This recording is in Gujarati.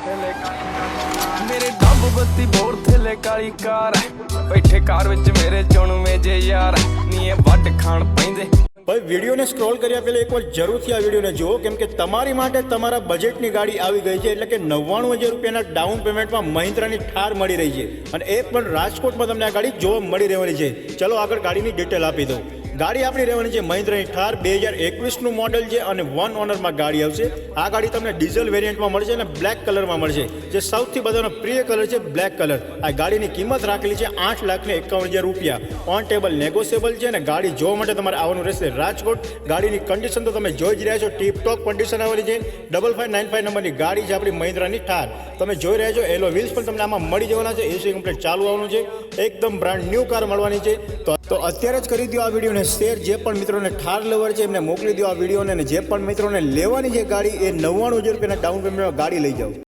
मेरे डब बत्ती बोर थेले काली कार बैठे कार विच मेरे चुन में जे यार नीए वट खाण पैंदे भाई वीडियो ने स्क्रॉल કર્યા પહેલા એકવાર જરૂરથી આ વિડીયોને જુઓ કેમ કે તમારી માટે તમારા બજેટની ગાડી આવી ગઈ છે એટલે કે 99,000 રૂપિયાના ડાઉન પેમેન્ટમાં મહિન્દ્રાની થાર મળી રહી છે અને એ પણ રાજકોટમાં તમને આ ગાડી જોવા મળી રહેવાની છે। ચલો આગળ ગાડીની ડિટેલ આપી દઉં। ગાડી આપણી રહેવાની છે મહિન્દ્રાની થાર 2021નું મોડેલ છે અને વન ઓનરમાં ગાડી આવશે। આ ગાડી તમને ડીઝલ વેરિયન્ટમાં મળશે અને બ્લેક કલરમાં મળશે જે સૌથી બધાનો પ્રિય કલર છે બ્લેક કલર। આ ગાડીની કિંમત રાખેલી છે 8,51,000 રૂપિયા। ઓન ટેબલ નેગોશિયેબલ છે અને ગાડી જોવા માટે તમારે આવવાનું રહેશે રાજકોટ। ગાડીની કન્ડિશન તો તમે જોઈ જ રહ્યા છો, ટીપ ટોપ કન્ડિશન આવેલી છે। 5595 નંબરની ગાડી છે આપણી મહિન્દ્રાની થાર। તમે જોઈ રહ્યા છો એલો વ્હીલ્સ પણ તમને આમાં મળી જવાના છે, એસી કમ્પ્લીટ ચાલુ આવવાનું છે, એકદમ બ્રાન્ડ ન્યૂ કાર મળવાની છે। તો અત્યારે જ કરી દો આ વિડીયોને શેર। જે પણ મિત્રોને થાર લવર છે એમને મોકલી દો આ વિડીયોને અને જે પણ મિત્રોને લેવાની છે ગાડી એ 99,000 રૂપિયાના ડાઉન પેમેન્ટમાં ગાડી લઈ જાઓ।